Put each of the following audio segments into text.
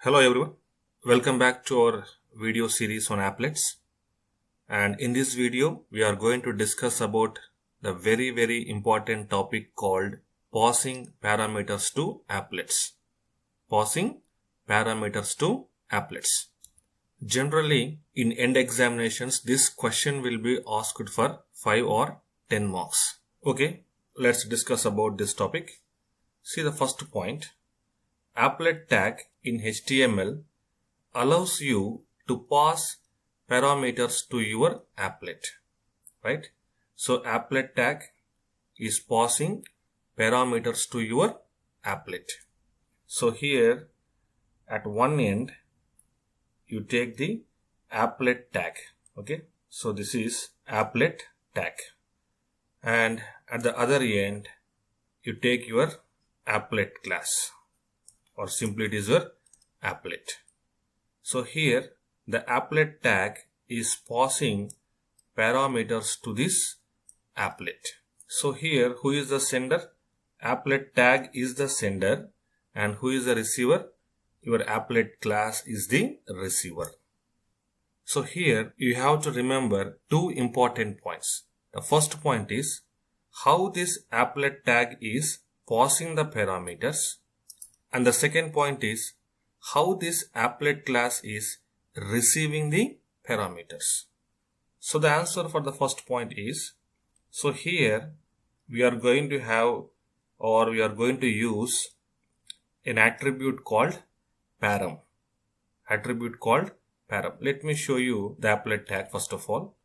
Hello everyone, welcome back to our video series on applets. And in this video we are going to discuss about the very important topic called passing parameters to applets. Passing parameters to applets. Generally in end examinations this question will be asked for 5 or 10 marks. Okay, let's discuss about this topic. See the first point. Applet tag in HTML allows you to pass parameters to your applet, right? So applet tag is passing parameters to your applet. So here at one end you take the applet tag, okay? So this is applet tag, and at the other end you take your applet class, or simply it is your applet. So here the applet tag is passing parameters to this applet. So here who is the sender? Applet tag is the sender, and who is the receiver? Your applet class is the receiver. So here you have to remember two important points. The first point is how this applet tag is passing the parameters. And the second point is how this applet class is receiving the parameters. So the answer for the first point is, so here we are going to have, or we are going to use an attribute called PARAM. Attribute called PARAM. Let me show you the applet tag first of all.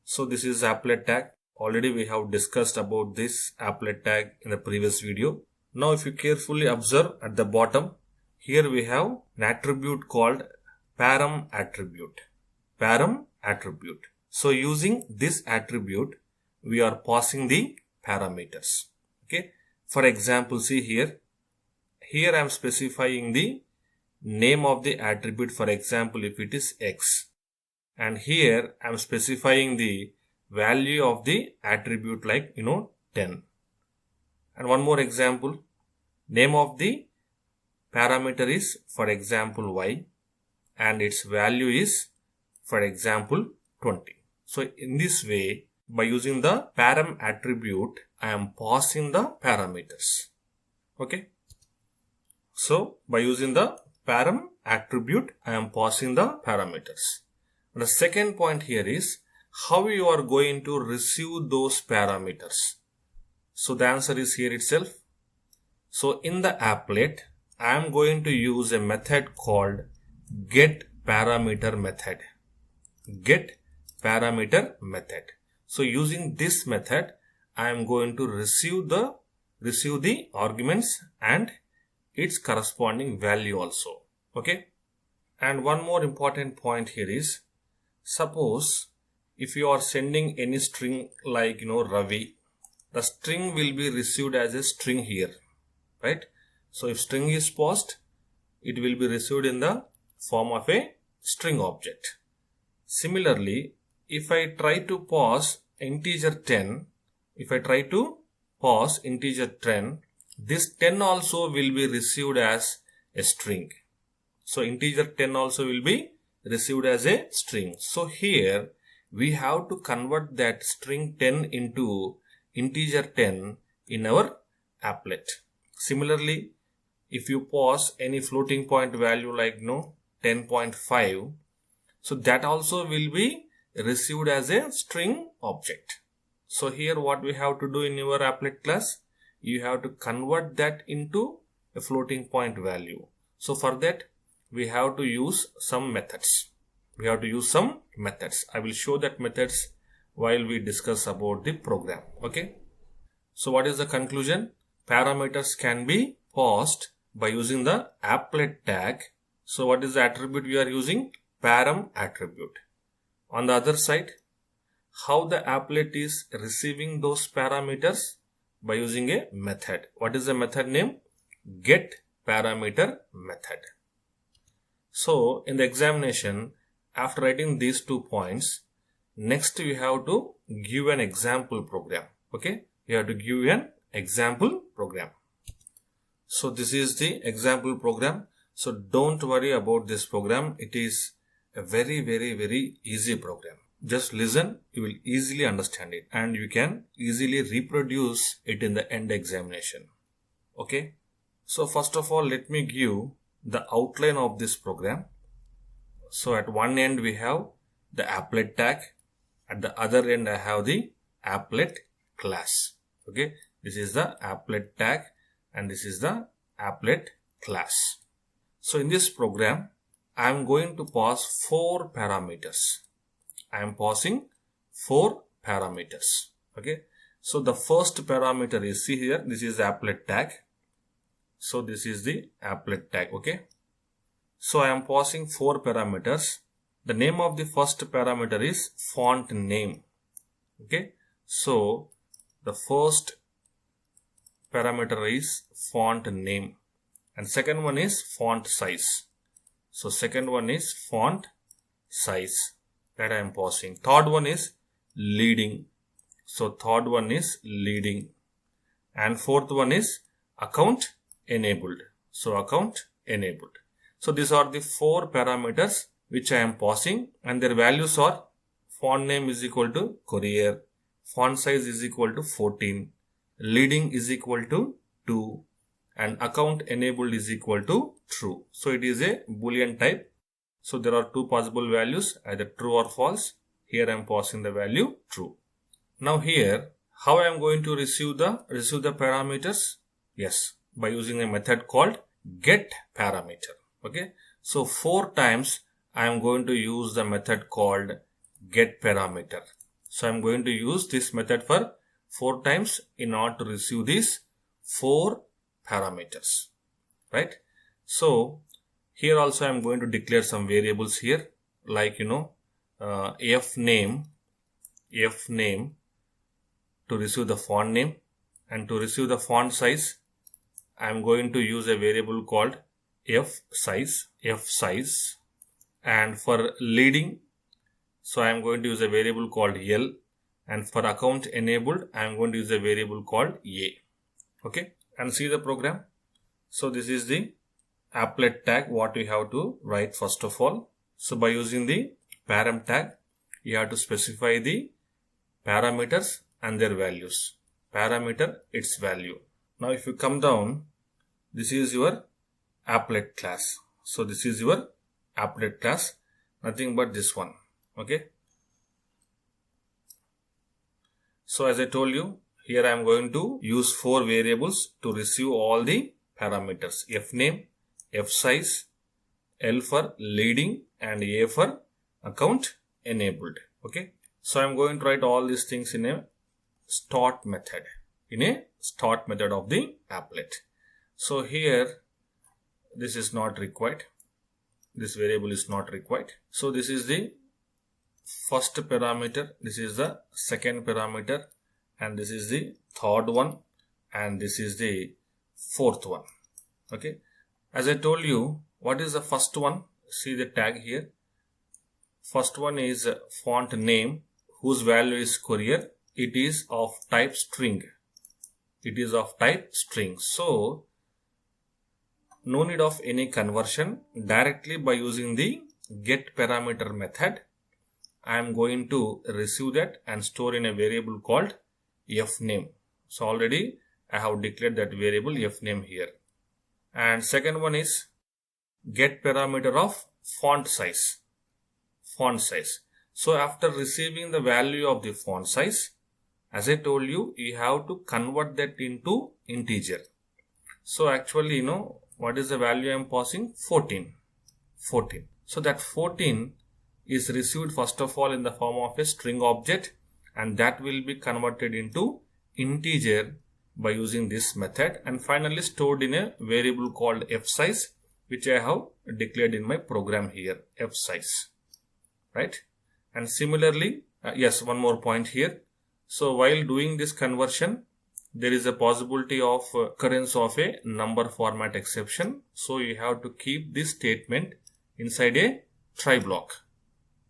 So this is applet tag. Already we have discussed about this applet tag in the previous video. Now if you carefully observe at the bottom, here we have an attribute called PARAM attribute. PARAM attribute. So using this attribute, we are passing the parameters. Okay. For example, see here. Here I am specifying the name of the attribute. For example, if it is X. And here I am specifying the value of the attribute like 10. And one more example, name of the parameter is for example y, and its value is for example 20. So in this way, by using the param attribute, I am passing the parameters. Okay. So by using the param attribute, I am passing the parameters. The second point here is how you are going to receive those parameters. So the answer is here itself. So in the applet, I am going to use a method called getParameter method. getParameter method. So using this method, I am going to receive the arguments and its corresponding value also. Okay. And one more important point here is, suppose if you are sending any string like Ravi, the string will be received as a string here, right? So if string is passed, it will be received in the form of a string object. Similarly, if I try to pass integer 10, this 10 also will be received as a string. So integer 10 also will be received as a string. So here we have to convert that string 10 into integer 10 in our applet. Similarly, if you pass any floating point value like 10.5, so that also will be received as a string object. So here what we have to do in your applet class, you have to convert that into a floating point value. So for that we have to use some methods. I will show that methods while we discuss about the program. Okay. So what is the conclusion? Parameters can be passed by using the applet tag. So what is the attribute we are using? Param attribute. On the other side, how the applet is receiving those parameters? By using a method. What is the method name? getParameter method. So in the examination, after writing these 2 points, next we have to give an example program. Okay. You have to give an example program. So this is the example program. So don't worry about this program. It is a very easy program. Just listen, you will easily understand it and you can easily reproduce it in the end examination. Okay. So first of all, let me give the outline of this program. So at one end we have the applet tag. At the other end I have the applet class. Okay. This is the applet tag and this is the applet class. So in this program, I am going to pass 4 parameters. I am passing 4 parameters. Okay. So the first parameter is, see here, this is the applet tag. So this is the applet tag. Okay. So I am passing 4 parameters. The name of the first parameter is font name. Okay. So the first parameter is font name. And second one is font size. So second one is font size that I am passing. Third one is leading. So third one is leading. And fourth one is account enabled. So account enabled. So these are the 4 parameters which I am passing and their values are font name is equal to courier, font size is equal to 14, leading is equal to 2. And account enabled is equal to true. So it is a boolean type. So there are 2 possible values, either true or false. Here I am passing the value true. Now here, how I am going to receive the parameters? Yes, by using a method called getParameter. Okay. So 4 times I am going to use the method called getParameter. So I am going to use this method for 4 times in order to receive these 4 parameters, right? So here also I am going to declare some variables here, like f name to receive the font name, and to receive the font size I am going to use a variable called f size, and for leading, so I am going to use a variable called L, and for account enabled I am going to use a variable called A. Okay. And see the program. So this is the applet tag what we have to write first of all. So by using the param tag, you have to specify the parameters and their values. Parameter, its value. Now if you come down, this is your applet class. So this is your applet class, nothing but this one. Okay. So as I told you, here I am going to use 4 variables to receive all the parameters. F name, F size, L for leading and A for account enabled. Okay. So I am going to write all these things in a start method. Of the applet. So here this is not required. This variable is not required. So this is the first parameter. This is the second parameter. And this is the third one, and this is the fourth one. Okay. As I told you, what is the first one? See the tag here. First one is font name, whose value is courier. It is of type string. So no need of any conversion. Directly by using the getParameter method, I am going to receive that and store in a variable called f name. So already I have declared that variable f name here. And second one is getParameter of font size. So after receiving the value of the font size, as I told you, you have to convert that into integer. So actually, what is the value I am passing? 14. So that 14 is received first of all in the form of a string object, and that will be converted into integer by using this method, and finally stored in a variable called f size, which I have declared in my program here, f size, right? And similarly, yes, one more point here. So while doing this conversion, there is a possibility of occurrence of a number format exception. So you have to keep this statement inside a try block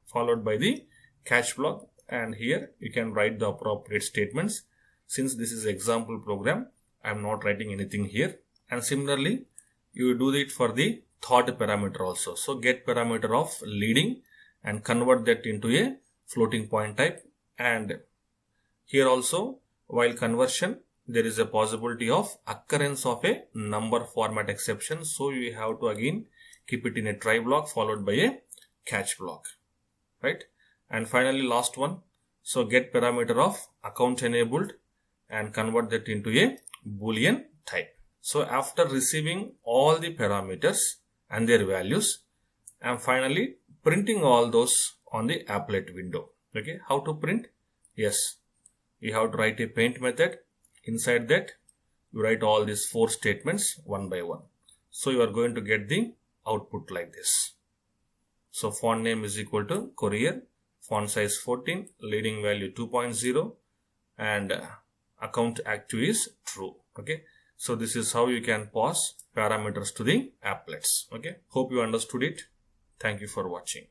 followed by the catch block, and here you can write the appropriate statements. Since this is example program, I am not writing anything here. And similarly, you do it for the third parameter also. So get parameter of leading and convert that into a floating point type. And here also, while conversion, there is a possibility of occurrence of a number format exception. So you have to again keep it in a try block followed by a catch block, right? And finally, last one. So get parameter of account enabled and convert that into a Boolean type. So after receiving all the parameters and their values, I'm finally printing all those on the applet window. Okay, how to print? Yes, you have to write a paint method. Inside that, you write all these 4 statements one by one. So you are going to get the output like this. So font name is equal to Courier, font size 14, leading value 2.0, and account active is true. Okay, so this is how you can pass parameters to the applets. Okay, hope you understood it. Thank you for watching.